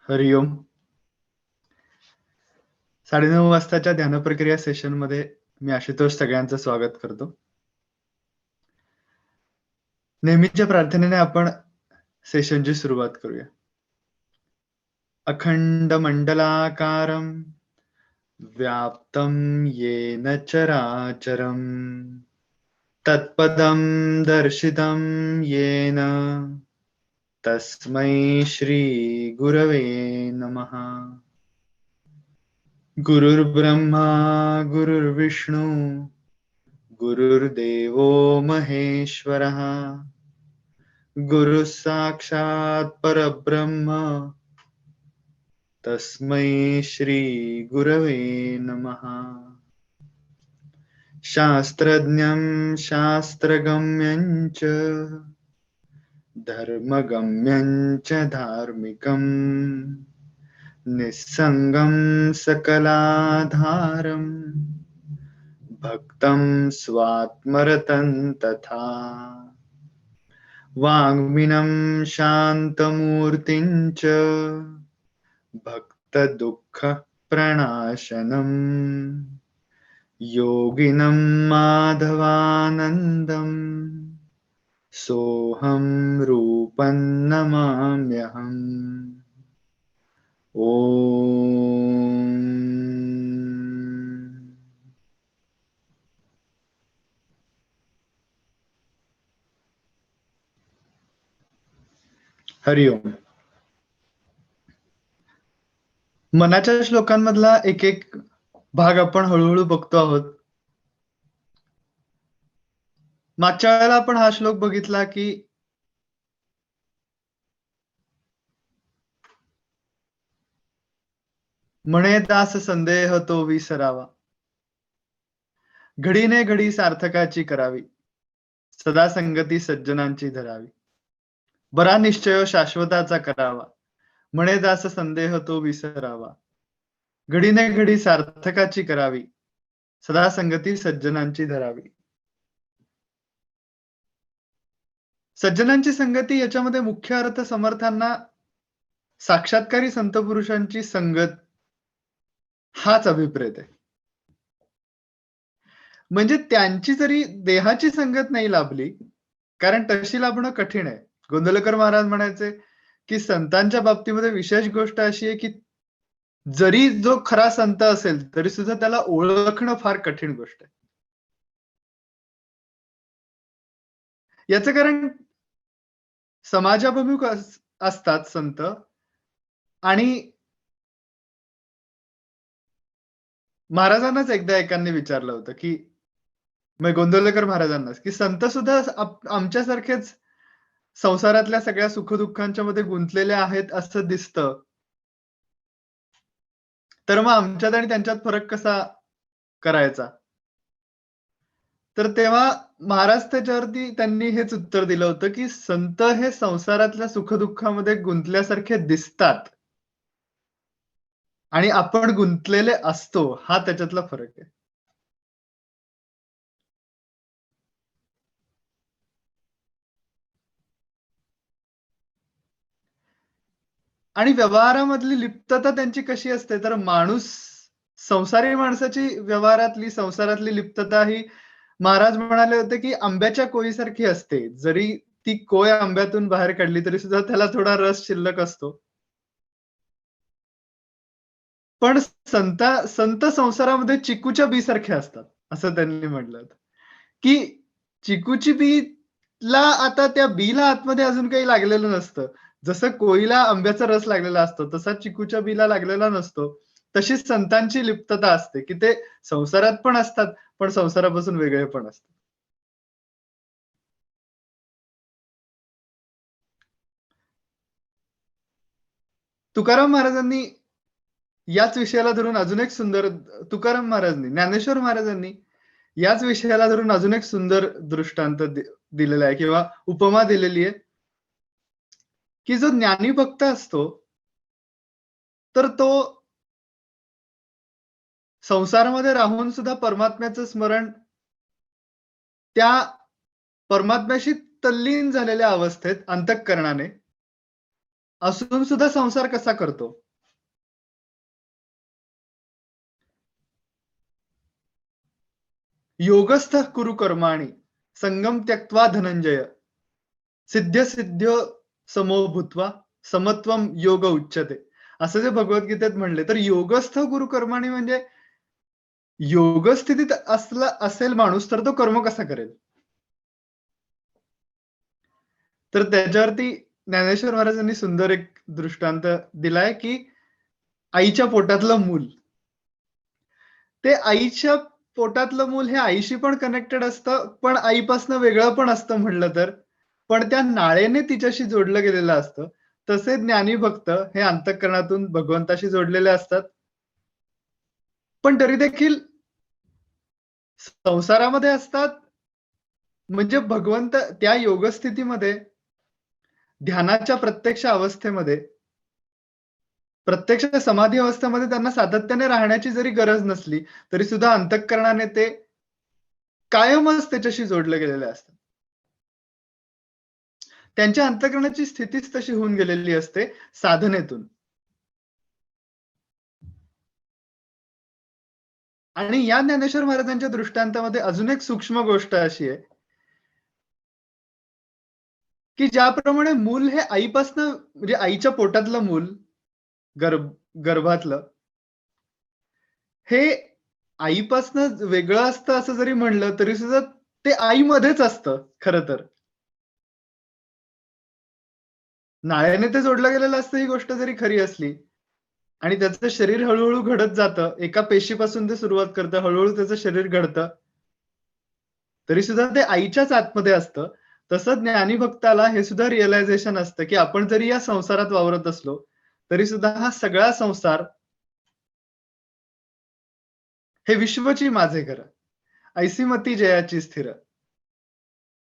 हरिओम. 9:30 वाजताच्या ध्यानप्रक्रिया सेशनमध्ये मी आशुतोष सगळ्यांचं स्वागत करतो. नेहमीच्या प्रार्थनेने आपण सेशनची सुरुवात करूया. अखंड मंडलाकारं व्याप्तं येन चराचरं तत्पदं दर्शितं येन तस्मै श्री गुरवे नमः. गुरुर्ब्रह्मा गुरुर्विष्णू गुरुर्देवो महेश्वरः गुरुः साक्षात् परब्रह्म तस्मै श्री गुरवे नमः. शास्त्रज्ञं शास्त्रगम्यं च धर्मगम्यं च धार्मिकं निस्संगं सकलाधारं भक्तं स्वात्मरतं तथा वाङ्मिनं शान्तमूर्तिं च भक्तदुःखप्रणाशनं योगिनं माधवानन्दं सोऽहं रूपं नमाम्यहम्. ओम. हरिओम. मनाच्या श्लोकांमधला एक एक भाग आपण हळूहळू बघतो आहोत. मागच्या वेळेला आपण हा श्लोक बघितला की म्हणे दास संदेह तो विसरावा, घडीने घडी सार्थकाची करावी, सदा संगती सज्जनांची धरावी, बरा निश्चय शाश्वताचा करावा, म्हणे दास संदेह तो विसरावा, घडीने घडी सार्थकाची करावी, सदा संगती सज्जनांची धरावी. सज्जनांची संगती याच्यामध्ये मुख्य अर्थ समर्थांना साक्षात्कारी संत पुरुषांची संगत हाच अभिप्रेत आहे. म्हणजे त्यांची जरी देहाची संगत नाही लाभली, कारण तशी लाभणं कठीण आहे. गोंदवलेकर महाराज म्हणायचे की संतांच्या बाबतीमध्ये विशेष गोष्ट अशी आहे की जरी जो खरा संत असेल तरी सुद्धा त्याला ओळखणं फार कठीण गोष्ट आहे. याचं कारण समाजाभिमुख असतात संत, आणि महाराजांनाच एकदा एकाने विचारलं होतं की गोंदवलेकर महाराजांनाच की संत सुद्धा आमच्यासारखेच संसारातल्या सगळ्या सुखदुःखांच्या मध्ये गुंतलेले आहेत असं दिसतं, तर मग आमच्यात आणि त्यांच्यात फरक कसा करायचा. तर तेव्हा महाराज त्याच्यावरती त्यांनी हेच उत्तर दिलं होतं की संत हे संसारातल्या सुखदुःखामध्ये गुंतल्यासारखे दिसतात आणि आपण गुंतलेले असतो, हा त्याच्यातला फरक आहे. आणि व्यवहारामधली लिप्तता त्यांची कशी असते, तर संसारी माणसाची व्यवहारातली संसारातली लिप्तता ही महाराज म्हणाले होते की आंब्याच्या कोळीसारखी असते. जरी ती कोय आंब्यातून बाहेर काढली तरी सुद्धा त्याला थोडा रस शिल्लक असतो. पण संत संसारामध्ये चिकूच्या बी सारखे असतात असं त्यांनी म्हटलं होतं की चिकूची बीला आता त्या बीला आतमध्ये अजून काही लागलेलं नसतं. जसं कोळीला आंब्याचा रस लागलेला असतो तसा चिकूच्या बीला लागलेला नसतो. तशीच संतांची लिप्तता असते की ते संसारात पण असतात पण संसारापासून वेगळे पण असतात. तुकाराम महाराजांनी याच विषयाला धरून अजून एक सुंदर, तुकाराम महाराजांनी, ज्ञानेश्वर महाराजांनी याच विषयाला धरून अजून एक सुंदर दृष्टांत दिलेला आहे किंवा उपमा दिलेली आहे की जो ज्ञानी भक्त असतो तर तो संसारामध्ये राहून सुद्धा परमात्म्याचं स्मरण त्या परमात्म्याशी तल्लीन झालेल्या अवस्थेत अंतःकरणाने असून सुद्धा संसार कसा करतो? योगस्थः कुरु कर्माणि संगम त्यक्त्वा धनंजय सिद्ध्य सिद्ध्यो समो भूत्वा समत्वम योग उच्यते. असं जे भगवद्गीतेत म्हणले, तर योगस्थ गुरु कर्माणी म्हणजे योग स्थितीत असला असेल माणूस, तर तो कर्म कसा करेल? तर त्याच्यावरती ज्ञानेश्वर महाराजांनी सुंदर एक दृष्टांत दिलाय, की आईच्या पोटातलं मूल. ते आईच्या पोटातलं मूल हे आईशी पण कनेक्टेड असतं, पण आईपासनं वेगळं पण असतं म्हटलं तर. पण त्या नाळेने तिच्याशी जोडलं गेलेलं असतं. तसे ज्ञानी भक्त हे अंतःकरणातून भगवंताशी जोडलेले असतात. पण तरी देखील संसारामध्ये असतात, म्हणजे भगवंत त्या योगस्थितीमध्ये, ध्यानाच्या प्रत्यक्ष अवस्थेमध्ये, प्रत्यक्ष समाधी अवस्थेमध्ये त्यांना सातत्याने राहण्याची जरी गरज नसली, तरी सुद्धा अंतःकरणाने ते कायमच त्याच्याशी जोडले गेलेले असतात. त्यांच्या अंतःकरणाची स्थितीच तशी होऊन गेलेली असते साधनेतून. आणि या ज्ञानेश्वर महाराजांच्या दृष्टांतामध्ये अजून एक सूक्ष्म गोष्ट अशी आहे, की ज्याप्रमाणे मूल हे आईपासनं म्हणजे आईच्या पोटातलं मूल, गर्भ गर्भातलं, हे आईपासनं वेगळं असतं असं जरी म्हणलं, तरी सुद्धा ते आईमध्येच असतं खरं तर. नाळ्याने ते जोडलं गेलेलं असतं ही गोष्ट जरी खरी असली आणि त्याचं शरीर हळू घडत जातं. एका पेशीपासून ते सुरुवात करतं, हळू त्याचं शरीर घडतं. तरी सुद्धा ते आईच्याच आतमध्ये असतं. तसं ज्ञानी भक्ताला हे सुद्धा रिअलायझेशन असतं, की आपण जरी या संसारात वावरत असलो, तरी सुद्धा हा सगळा संसार हे विश्वची माझे घर. ऐसी मती जयाची स्थिर.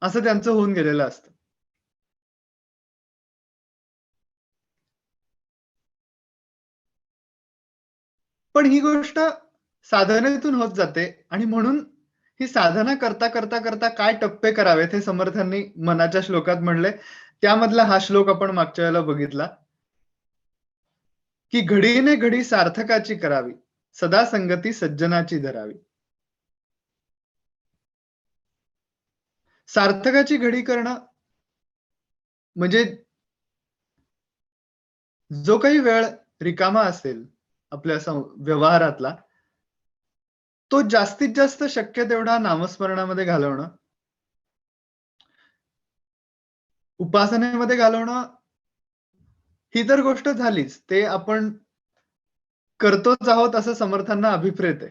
असं त्यांचं होऊन गेलेलं असतं. पण ही गोष्ट साधनेतून होत जाते आणि म्हणून ही साधना करता काय टप्पे करावेत हे समर्थांनी मनाच्या श्लोकात म्हणले. त्यामधला हा श्लोक आपण मागच्या वेळेला बघितला, की घडीने घडी सार्थकाची करावी, सदा संगती सज्जनाची धरावी. सार्थकाची घडी करणं म्हणजे जो काही वेळ रिकामा असेल आपल्या व्यवहारातला, तो जास्तीत जास्त शक्य तेवढा नामस्मरणामध्ये घालवणं, उपासनेमध्ये घालवणं ही तर गोष्ट झालीच. ते आपण करतोच आहोत असं समर्थांना अभिप्रेत आहे,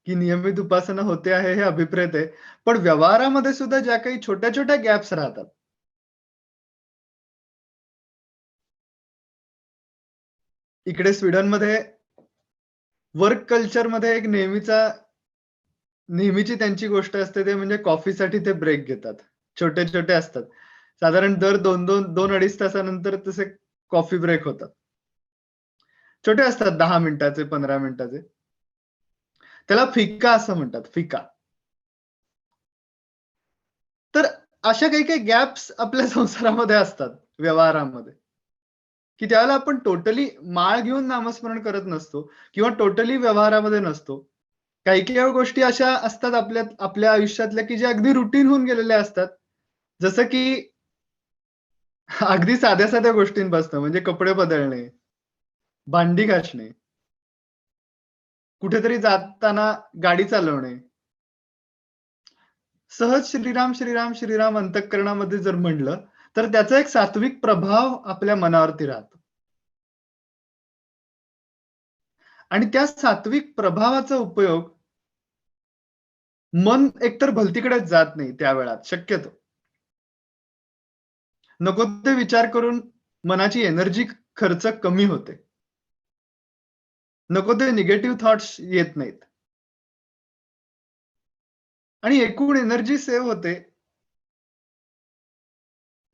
की नियमित उपासना होते आहे हे अभिप्रेत आहे. पण व्यवहारामध्ये सुद्धा ज्या काही छोट्या-छोट्या गॅप्स राहतात. इकडे स्वीडनमध्ये वर्क कल्चरमध्ये एक नेहमीची त्यांची गोष्ट असते ते म्हणजे कॉफीसाठी ते ब्रेक घेतात. छोटे-छोटे असतात. साधारण दर 2-2 तासानंतर तसे कॉफी ब्रेक होतात. छोटे असतात 10 मिनिटाचे, 15 मिनिटाचे. त्याला फिक्का असं म्हणतात, फिका. तर अशा काही-काही गॅप्स आपल्या संसारामध्ये असतात, व्यवहारामध्ये, की त्यावेळेला आपण टोटली माळ घेऊन नामस्मरण करत नसतो किंवा टोटली व्यवहारामध्ये नसतो. काही-काही गोष्टी अशा असतात आपल्या आपल्या आयुष्यातल्या, की ज्या अगदी रुटीन होऊन गेलेल्या असतात. जसं की अगदी साध्या-साध्या गोष्टींपासनं म्हणजे कपडे बदलणे, भांडी घासणे, कुठेतरी जाताना गाडी चालवणे. सहज श्रीराम, श्रीराम, श्रीराम अंतःकरणामध्ये जर म्हणलं, तर त्याचा एक सात्विक प्रभाव आपल्या मनावरती राहतो. आणि त्या सात्विक प्रभावाचा उपयोग मन एकतर भलतीकडेच जात नाही त्या वेळात शक्यतो. नको ते विचार करून मनाची एनर्जी खर्च कमी होते. नको ते निगेटिव्ह थॉट्स येत नाहीत. आणि एकूण एनर्जी सेव्ह होते.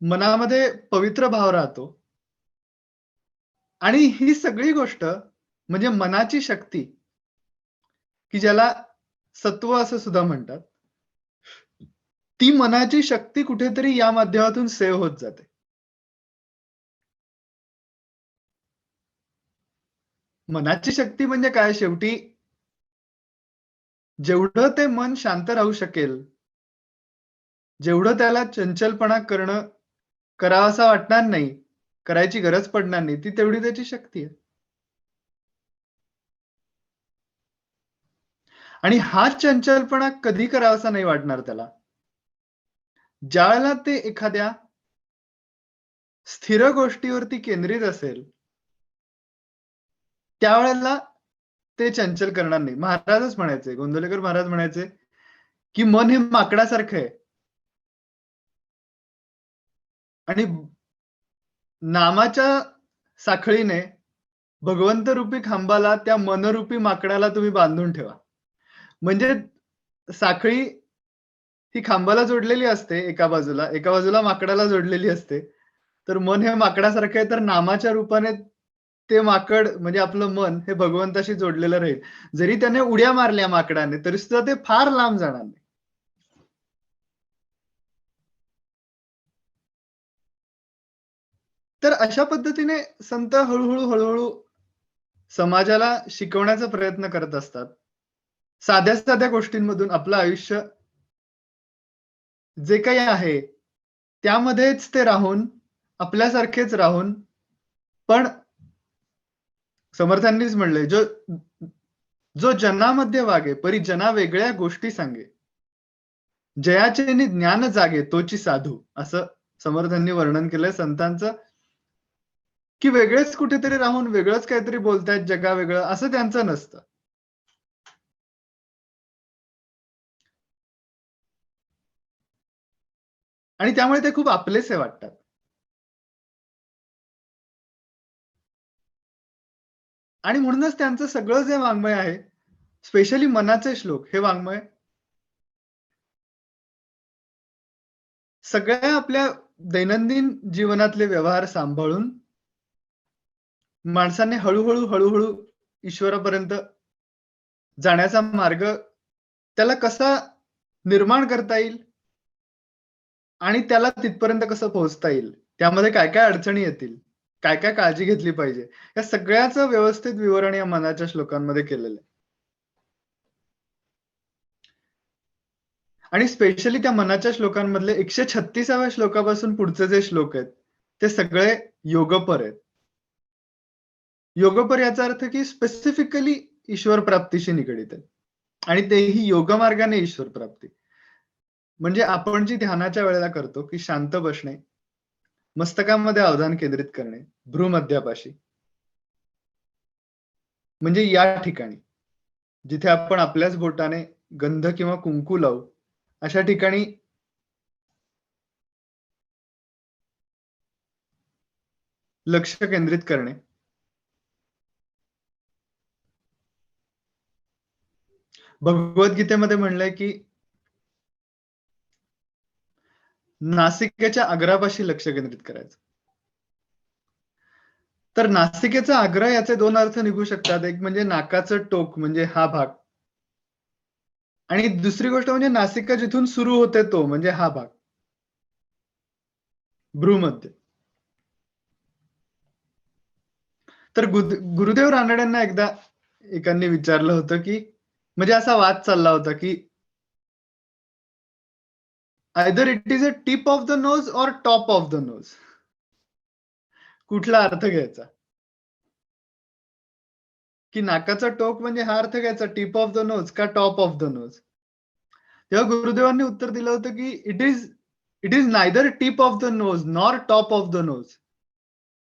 मनामध्ये पवित्र भाव राहतो आणि ही सगळी गोष्ट म्हणजे मनाची शक्ती, की ज्याला सत्व असं सुद्धा म्हणतात. ती मनाची शक्ती कुठेतरी या माध्यमातून सेव्ह होत जाते. मनाची शक्ती म्हणजे काय? शेवटी जेवढं ते मन शांत राहू शकेल, जेवढं त्याला चंचलपणा करावासा वाटणार नाही, करायची गरज पडणार नाही, ती तेवढी त्याची शक्ती आहे. आणि हाच चंचलपणा कधी करावासा नाही वाटणार त्याला, ज्यावेळेला ते एखाद्या स्थिर गोष्टीवरती केंद्रित असेल, त्यावेळेला ते चंचल करणार नाही. महाराजच म्हणायचे, गोंंदवलेकर महाराज म्हणायचे, की मन हे माकडासारखं आहे आणि नामाच्या साखळीने भगवंत रूपी खांबाला त्या मनरूपी माकडाला तुम्ही बांधून ठेवा. म्हणजे साखळी ही खांबाला जोडलेली असते एका बाजूला माकडाला जोडलेली असते. तर मन हे माकडासारखं आहे, तर नामाच्या रूपाने ते माकड म्हणजे आपलं मन हे भगवंताशी जोडलेलं राहील. जरी त्याने उड्या मारल्या माकडाने, तरी सुद्धा ते फार लांब जाणार नाही. तर अशा पद्धतीने संत हळू-हळू समाजाला शिकवण्याचा प्रयत्न करत असतात. साध्या-साध्या गोष्टींमधून आपलं आयुष्य जे काही आहे, त्यामध्येच ते राहून, आपल्यासारखेच राहून, पण समर्थांनीच म्हणलंय, जो जो जनामध्ये वागे, परी जना वेगळ्या गोष्टी सांगे. जयाचेनी ज्ञान जागे, तोची साधू. असं समर्थांनी वर्णन केलंय संतांचं, की वेगळेच कुठेतरी राहून वेगळंच काहीतरी बोलतायत जगावेगळं, असं त्यांचं नसतं. आणि त्यामुळे ते खूप आपलेसे वाटतात. आणि म्हणूनच त्यांचं सगळं जे वाङ्मय आहे, स्पेशली मनाचे श्लोक, हे वाङ्मय सगळ्या आपल्या दैनंदिन जीवनातले व्यवहार सांभाळून माणसाने हळू-हळू ईश्वरापर्यंत जाण्याचा मार्ग त्याला कसा निर्माण करता येईल आणि त्याला तिथपर्यंत कसं पोहोचता येईल, त्यामध्ये काय-काय अडचणी येतील, काय-काय काळजी घेतली पाहिजे, या सगळ्याचं व्यवस्थित विवरण या मनाच्या श्लोकांमध्ये केलेलं आहे. आणि स्पेशली त्या मनाच्या श्लोकांमधले 136व्या श्लोकापासून पुढचे जे श्लोक आहेत, ते सगळे योगपर आहेत. योगपर याचा अर्थ की स्पेसिफिकली ईश्वर प्राप्तीशी निगडीत आहेत. आणि तेही योगमार्गाने ईश्वर प्राप्ती. म्हणजे आपण जी ध्यानाच्या वेळेला करतो, की शांत बसणे, मस्तकामध्ये अवधान केंद्रित करणे, भ्रूमध्यापाशी. म्हणजे या ठिकाणी, जिथे आपण आपल्याच बोटाने गंध किंवा कुंकू लावू, अशा ठिकाणी लक्ष केंद्रित करणे. भगवद्गीतेमध्ये म्हणलंय, की नासिकेच्या अग्रापाशी लक्ष केंद्रित करायचं. तर नासिकेचा आग्रा याचे 2 अर्थ निघू शकतात. एक म्हणजे नाकाचं टोक म्हणजे हा भाग आणि दुसरी गोष्ट म्हणजे नासिका जिथून सुरू होते तो म्हणजे हा भाग. भ्रूमध्य. तर गुरुदेव रानड्यांना एकदा एकांनी विचारलं होतं, की म्हणजे असा वाद चालला होता, की either it is a tip of the knows और टॉप ऑफ द नोज. कुठला अर्थ घ्यायचा? की नाकाचा टोक म्हणजे हा अर्थ घ्यायचा टिप ऑफ द नोज का टॉप ऑफ द नोज? तेव्हा गुरुदेवांनी उत्तर दिलं होतं, की it is neither tip of the nose nor top of the nose.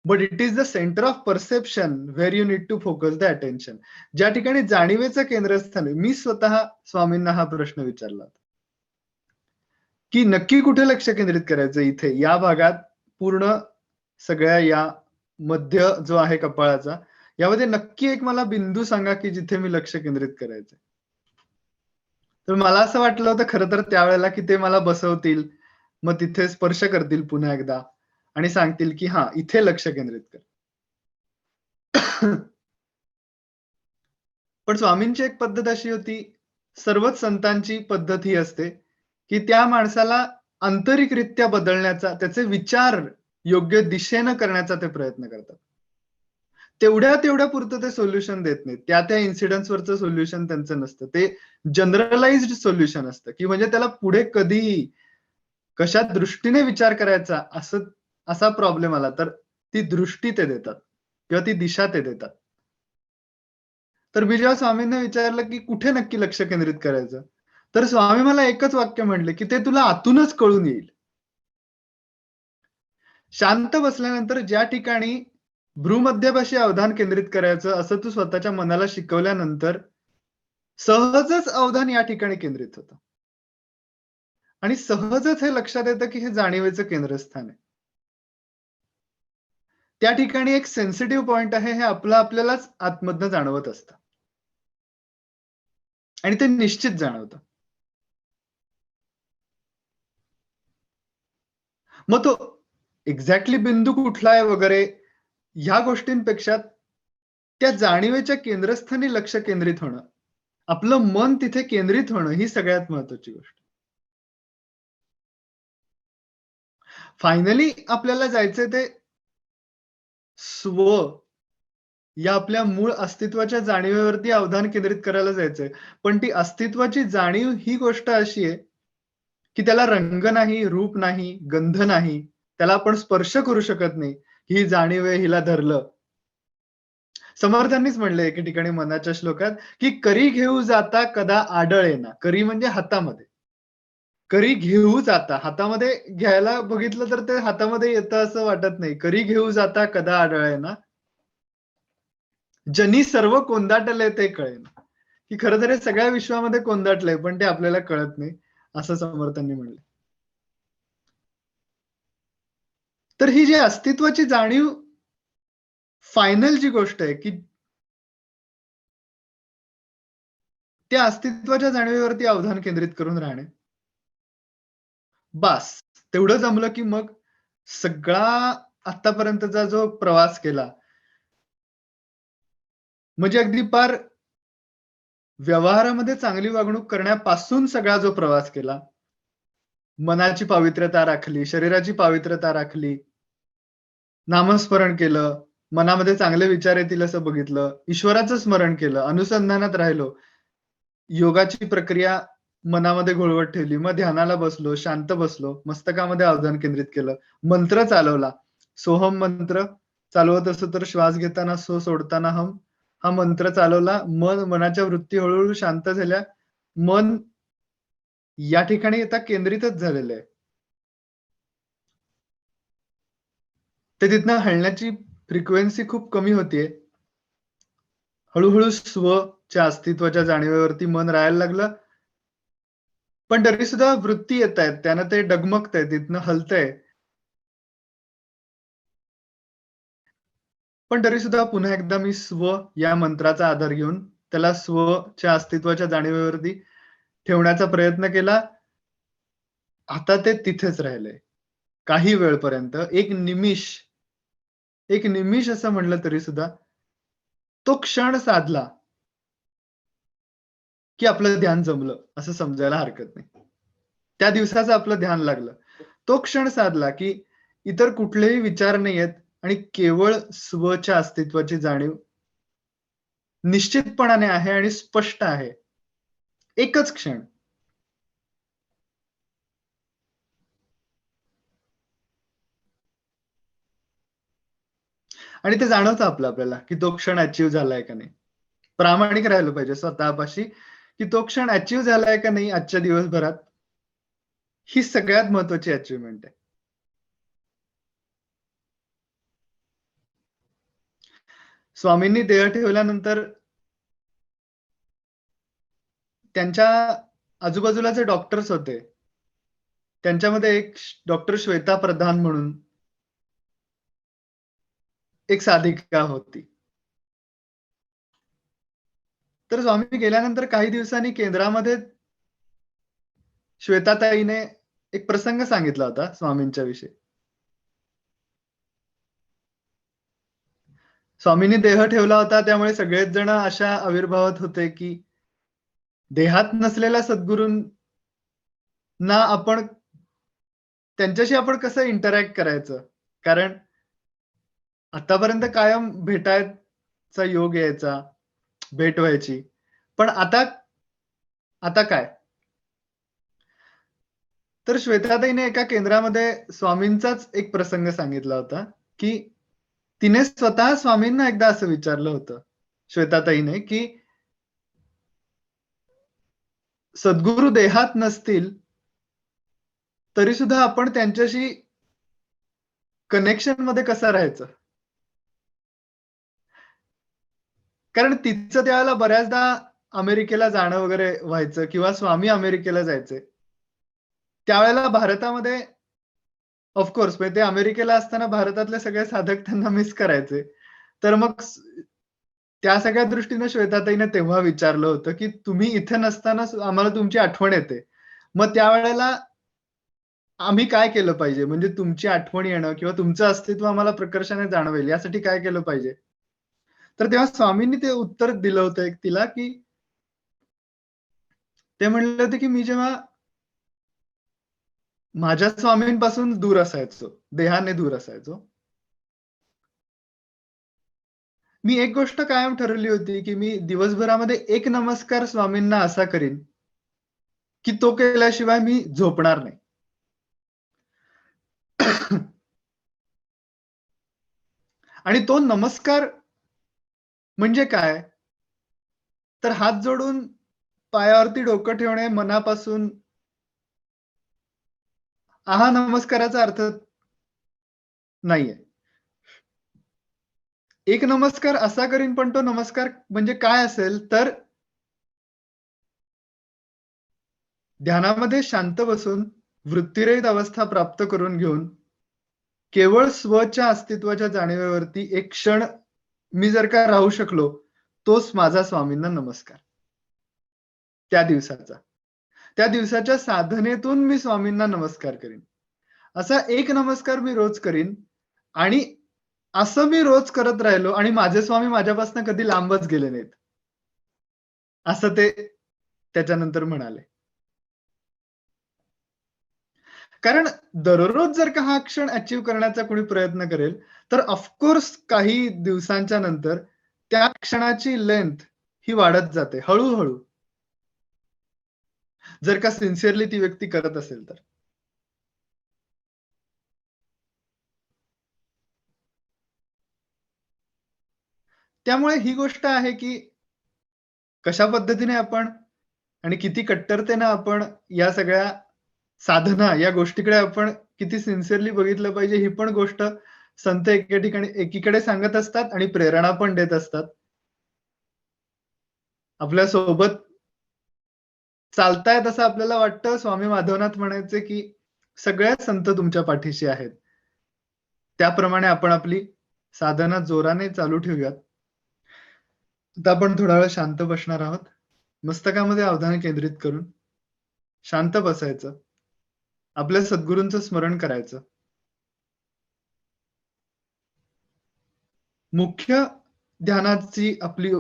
But it is the centre of perception where you need to focus the attention. ज्या ठिकाणी जाणीवेचं केंद्रस्थान आहे. मी स्वतः स्वामींना हा प्रश्न विचारला होता, की नक्की कुठे लक्ष केंद्रित करायचं इथे या भागात पूर्ण सगळ्या या मध्य जो आहे कपाळाचा, यामध्ये नक्की एक मला बिंदू सांगा, की जिथे मी लक्ष केंद्रित करायचं. तर मला असं वाटलं होतं खरं तर त्यावेळेला, की ते मला बसवतील, मग तिथे स्पर्श करतील पुन्हा एकदा आणि सांगतील, की हां, इथे लक्ष केंद्रित कर. पण स्वामींची एक पद्धत अशी होती, सर्वच संतांची पद्धत ही असते, की त्या माणसाला आंतरिकरित्या बदलण्याचा, त्याचे विचार योग्य दिशेनं करण्याचा ते प्रयत्न करतात. तेवढ्या पुरतं ते सोल्युशन देत नाहीत. त्या इन्सिडेंट्सवरचं सोल्युशन त्यांचं नसतं. ते जनरलाइज्ड सोल्युशन असतं, की म्हणजे त्याला पुढे कधीही कशा दृष्टीने विचार करायचा असा प्रॉब्लेम आला तर ती दृष्टी ते देतात किंवा ती दिशा ते देतात. तर मी जेव्हा स्वामींना विचारलं, की कुठे नक्की लक्ष केंद्रित करायचं? तर स्वामी मला एकच वाक्य म्हटले, की "ते तुला आतूनच कळून येईल." शांत बसल्यानंतर ज्या ठिकाणी भ्रूमध्यभाशी अवधान केंद्रित करायचं असं तू स्वतःच्या मनाला शिकवल्यानंतर सहजच अवधान या ठिकाणी केंद्रित होतं. आणि सहजच हे लक्षात येतं, की हे जाणीवेचं केंद्रस्थान आहे. त्या ठिकाणी एक सेन्सिटिव्ह पॉइंट आहे हे आपल्यालाच आतमधनं जाणवत असतं. आणि ते निश्चित जाणवतं. मग तो एक्झॅक्टली बिंदू कुठला आहे वगैरे ह्या गोष्टींपेक्षा त्या जाणीवेच्या केंद्रस्थानी लक्ष केंद्रित होणं, आपलं मन तिथे केंद्रित होणं ही सगळ्यात महत्वाची गोष्ट. फायनली आपल्याला जायचंय ते स्व या आपल्या मूळ अस्तित्वाच्या जाणीवेवरती अवधान केंद्रित करायला जायचंय. पण ती अस्तित्वाची जाणीव ही गोष्ट अशी आहे, की त्याला रंग नाही, रूप नाही, गंध नाही. त्याला आपण स्पर्श करू शकत नाही. ही जाणीव आहे, हिला धरलं. समर्थांनीच म्हणलंय एके ठिकाणी मनाच्या श्लोकात, की "करी घेऊ जाता कदा आढळेना." करी म्हणजे हातामध्ये. करी घेऊ जाता. हातामध्ये घ्यायला बघितलं तर ते हातामध्ये येतं असं वाटत नाही. करी घेऊ जाता कदा आढळेना. जनी सर्व कोंदाटले ते कळेना. की खरं तर हे सगळ्या विश्वामध्ये कोंदाटलंय, पण ते आपल्याला कळत नाही, असं समर्थांनी म्हणलंय. तर ही जी अस्तित्वाची जाणीव फायनल जी गोष्ट आहे, की त्या अस्तित्वाच्या जाणीवेवरती अवधान केंद्रित करून राहणे. बास. तेवढं जमलं, की मग सगळा आत्तापर्यंतचा जो प्रवास केला, म्हणजे अगदी पार व्यवहारामध्ये चांगली वागणूक करण्यापासून सगळा जो प्रवास केला, मनाची पावित्र्यता राखली, शरीराची पावित्र्यता राखली, नामस्मरण केलं, मनामध्ये चांगले विचार येतील असं बघितलं, ईश्वराचं स्मरण केलं, अनुसंधानात राहिलो, योगाची प्रक्रिया मनामध्ये घोळवत ठेवली. मग ध्यानाला बसलो, शांत बसलो, मस्तकामध्ये अवधान केंद्रित केलं, मंत्र चालवला. सोहम मंत्र चालवत असतो तर श्वास घेताना सो, सोडताना हम हा मंत्र चालवला. मनाच्या वृत्ती हळू शांत झाल्या. मन या ठिकाणी आता केंद्रितच झालेलं आहे. ते तिथनं हलण्याची फ्रिक्वेन्सी खूप कमी होतीये. हळू-हळू स्वच्या अस्तित्वाच्या जाणीवेवरती मन राहायला लागलं. पण तरी सुद्धा वृत्ती येतायत. त्यानं ते डगमगतंय, तिथनं हलतंय. पण तरी सुद्धा पुन्हा एकदा मी स्व या मंत्राचा आधार घेऊन त्याला स्वच्या अस्तित्वाच्या जाणीवेवरती ठेवण्याचा प्रयत्न केला. आता ते तिथेच राहिलंय. काही वेळपर्यंत एक निमिष असं म्हटलं तरी सुद्धा तो क्षण साधला, की आपलं ध्यान जमलं असं समजायला हरकत नाही. त्या दिवसाचं आपलं ध्यान लागलं. तो क्षण साधला, की इतर कुठलेही विचार नाहीयेत आणि केवळ स्वच्या अस्तित्वाची जाणीव निश्चितपणाने आहे आणि स्पष्ट आहे. एकच क्षण. आणि ते जाणवतं आपल्याला, की तो क्षण अचीव्ह झालाय का नाही. प्रामाणिक राहिलं पाहिजे स्वतःपाशी, की तो क्षण अचीव्ह झालाय का नाही आजच्या दिवसभरात, ही सगळ्यात महत्त्वाची अचीव्हमेंट आहे. स्वामींनी देह ठेवल्यानंतर त्यांच्या आजूबाजूला जे डॉक्टर्स होते, त्यांच्यामध्ये एक डॉक्टर श्वेता प्रधान म्हणून एक साधिका होती. तर स्वामी गेल्यानंतर काही दिवसांनी केंद्रामध्ये श्वेताताईने एक प्रसंग सांगितला होता स्वामींच्या विषयी. स्वामींनी देह ठेवला होता त्यामुळे सगळेच जण अशा आविर्भावात होते, की देहात नसलेल्या सद्गुरूंना आपण त्यांच्याशी आपण कसं इंटरॅक्ट करायचं? कारण आतापर्यंत कायम भेटायत, चा योग यायचा, भेट व्हायची. पण आता आता काय? तर श्वेताताईने एका केंद्रामध्ये स्वामींचाच एक प्रसंग सांगितला होता, की तिने स्वतः स्वामींना एकदा असं विचारलं होतं, श्वेताताईने, की सद्गुरू देहात नसतील, तरी सुद्धा आपण त्यांच्याशी कनेक्शनमध्ये कसं राहायचं? कारण तिचं त्यावेळेला बऱ्याचदा अमेरिकेला जाणं वगैरे व्हायचं किंवा स्वामी अमेरिकेला जायचे. त्यावेळेला भारतामध्ये ऑफ कोर्स म्हणजे ते अमेरिकेला असताना भारतातले सगळे साधक त्यांना मिस करायचे. तर मग त्या सगळ्या दृष्टीने श्वेताताईने तेव्हा विचारलं होतं, की तुम्ही इथे नसताना आम्हाला तुमची आठवण येते. मग त्यावेळेला आम्ही काय केलं पाहिजे? म्हणजे तुमची आठवण येणं किंवा तुमचं अस्तित्व आम्हाला प्रकर्षाने जाणवेल यासाठी काय केलं पाहिजे? तर तेव्हा स्वामींनी ते उत्तर दिलं होतं एक तिला, की ते म्हणले होते, की मी जेव्हा माझ्या स्वामींपासून दूर असायचो, देहाने दूर असायचो. मी एक गोष्ट कायम ठरवली होती, की मी दिवसभरामध्ये एक नमस्कार स्वामींना असा करीन, की तो केल्याशिवाय मी झोपणार नाही. आणि तो नमस्कार म्हणजे काय? तर हात जोडून पायावरती डोकं ठेवणे मनापासून हा नमस्काराचा अर्थ नाहीये. एक नमस्कार असा करीन, पण तो नमस्कार म्हणजे काय असेल, तर ध्यानामध्ये शांत बसून वृत्तिरहित अवस्था प्राप्त करून घेऊन केवळ स्वच्या अस्तित्वाच्या जाणीवेवरती एक क्षण मी जर का राहू शकलो, तोच माझा स्वामींना नमस्कार त्या दिवसाचा. त्या दिवसाच्या साधनेतून मी स्वामींना नमस्कार करीन. असा एक नमस्कार मी रोज करीन आणि असं मी रोज करत राहिलो आणि माझे स्वामी माझ्यापासून कधी लांबच गेले नाहीत. असं ते त्याच्यानंतर म्हणाले. कारण दररोज जर का हा क्षण अचीव्ह करण्याचा कोणी प्रयत्न करेल, तर ऑफ काही दिवसांच्या नंतर त्या क्षणाची लेंथ ही वाढत जाते हळू-हळू. जर का सिन्सिअरली ती व्यक्ती करत असेल तर. त्यामुळे ही गोष्ट आहे, की कशा पद्धतीने आपण आणि किती कट्टरतेनं आपण या सगळ्या साधना या गोष्टीकडे आपण किती सिन्सिअरली बघितलं पाहिजे, ही पण गोष्ट संत एके ठिकाणी एकीकडे सांगत असतात आणि प्रेरणा पण देत असतात. आपल्या सोबत चालतायत असं आपल्याला वाटतं. स्वामी माधवनाथ म्हणायचे, की सगळे संत तुमच्या पाठीशी आहेत. त्याप्रमाणे आपण आपली साधना जोराने चालू ठेवूयात. आता आपण थोडा वेळ शांत बसणार आहोत. मस्तकामध्ये अवधान केंद्रित करून शांत बसायचं. आपल्या सद्गुरूंचं स्मरण करायचं. मुख्य ध्यानाची आपली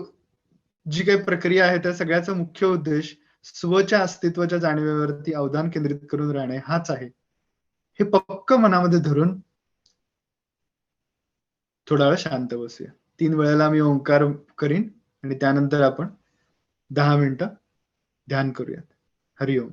जी काही प्रक्रिया आहे, त्या सगळ्याचा मुख्य उद्देश स्वच्या अस्तित्वाच्या जाणीवेवरती अवधान केंद्रित करून राहणे हाच आहे. हे पक्क मनामध्ये धरून थोडा वेळ शांत बसूया. 3 वेळेला मी ओंकार करीन आणि त्यानंतर आपण 10 मिनिटं ध्यान करूयात. हरी ओम.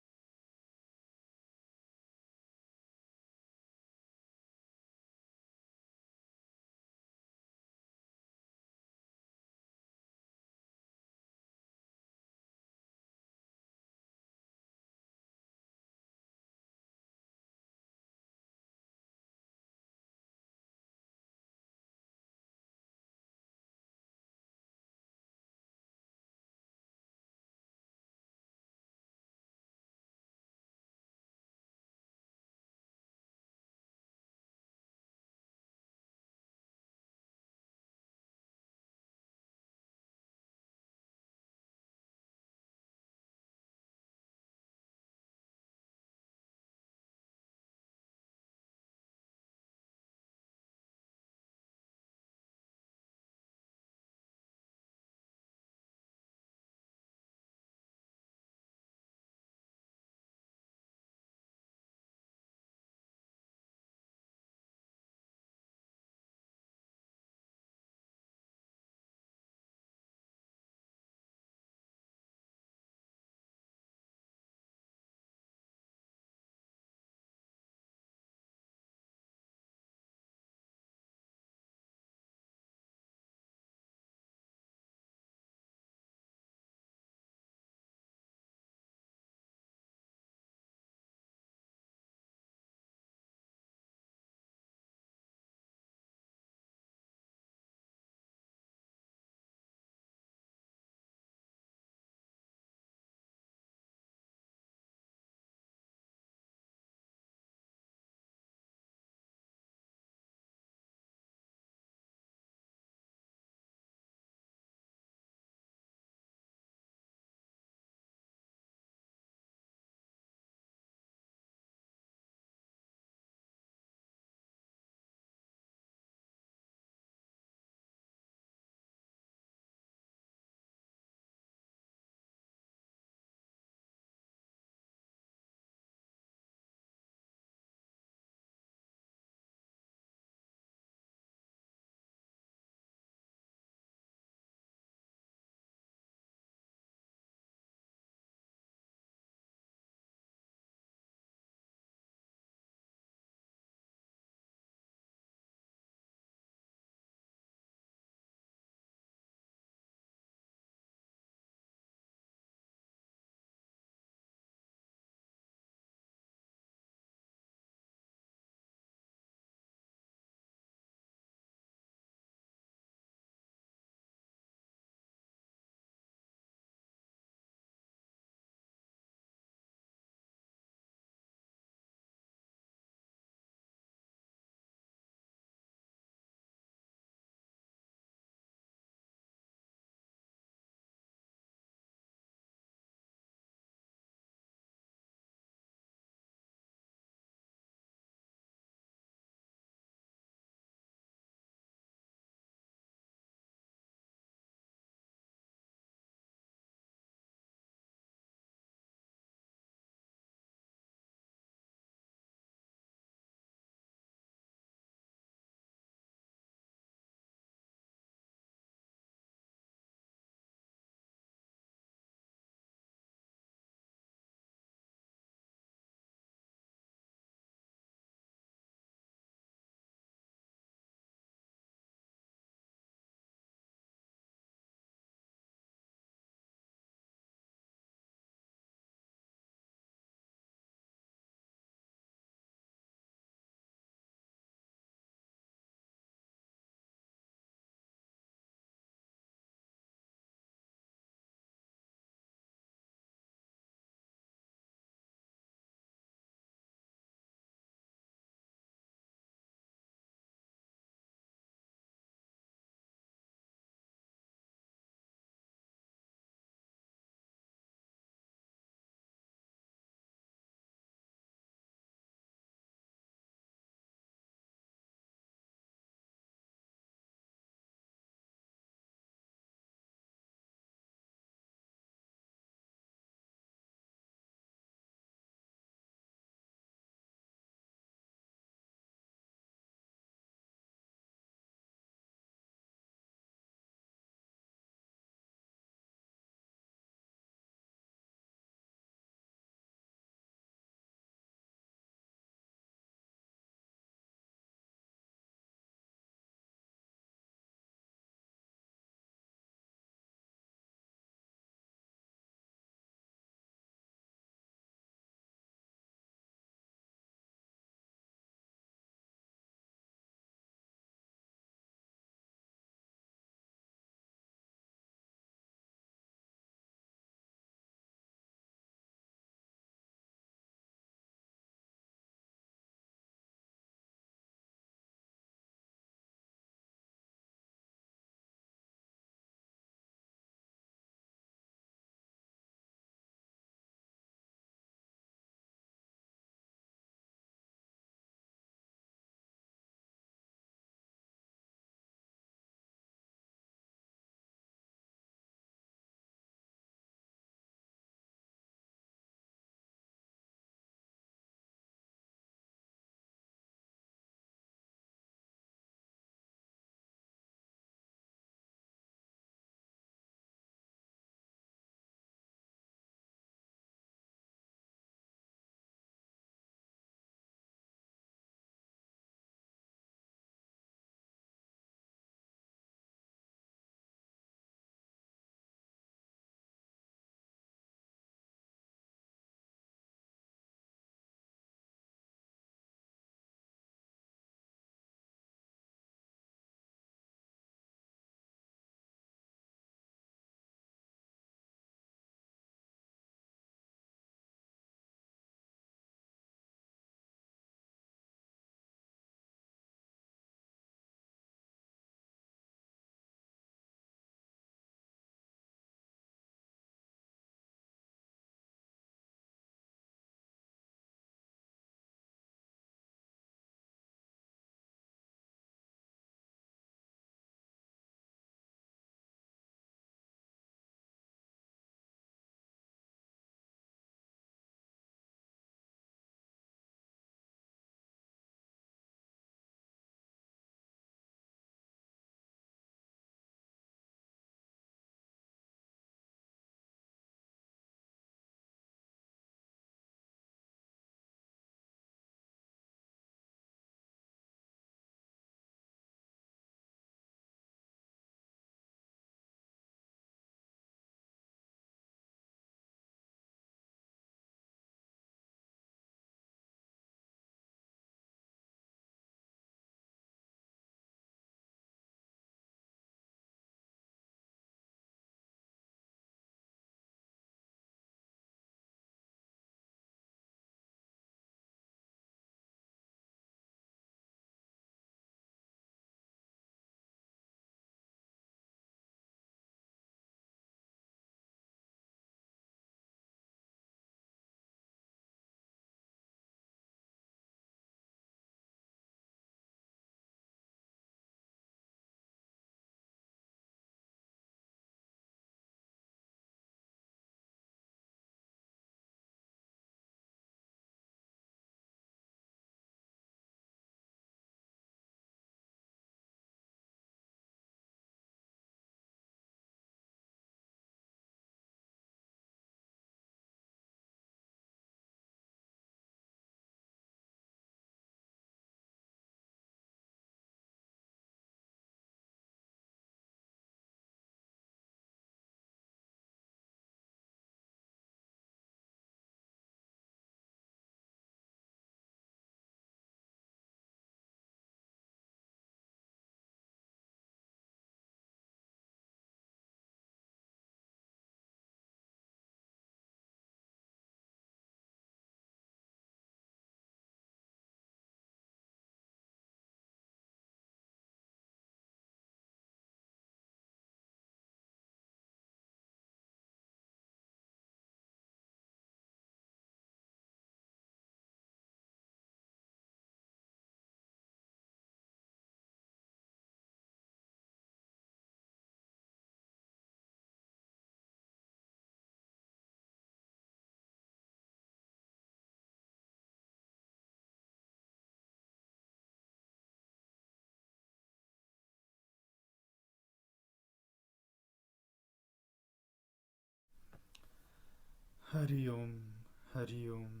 हरि ओम, हरि ओम,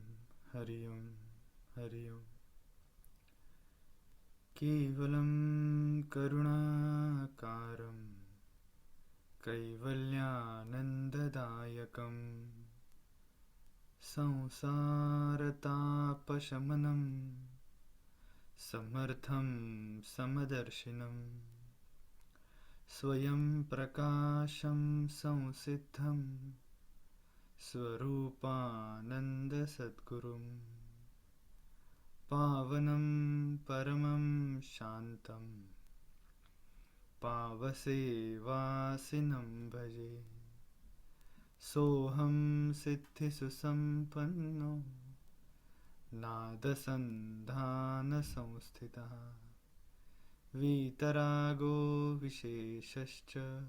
हरि ओम, हरि ओम। केवलं करुणाकारं कैवल्यानन्ददायकं संसारतापशमनं समर्थं समदर्शिनं स्वयं प्रकाशं संसिद्धं स्वरूपानन्दसद्गुरुं पावनं परमं शान्तं पावसेवासिनं भजे। सोऽहं सिद्धिसुसम्पन्नो नादसन्धानसंस्थितः वीतरागो विशेषश्च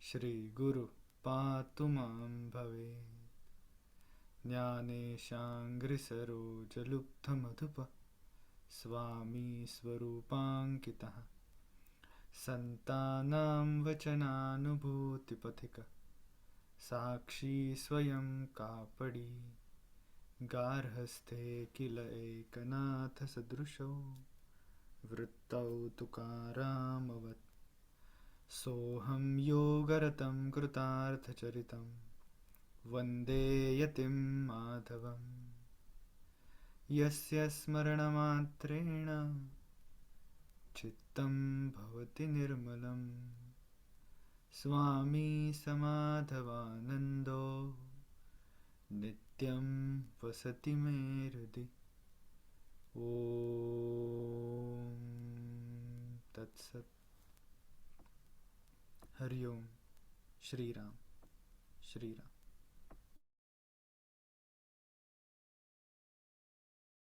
श्रीगुरुः पातु मां भवेत्। ज्ञानेशाङ्घ्रिसरोजलुब्धमधुपः स्वामी स्वरूपाङ्कितः सन्तानां वचनानुभूतिपथिकः साक्षी स्वयं कापडी गार्हस्थ्ये किल एकनाथसदृशो वृत्तौ तुकारामवत्। सोऽहं योगरतं कृतार्थचरितं वन्दे यतिं माधवम् यस्य स्मरणमात्रेण चित्तं भवति निर्मलं स्वामी समाधवानन्दो नित्यं वसति मे हृदि। ॐ तत्सत्। हरि ओम। श्री राम, श्री राम।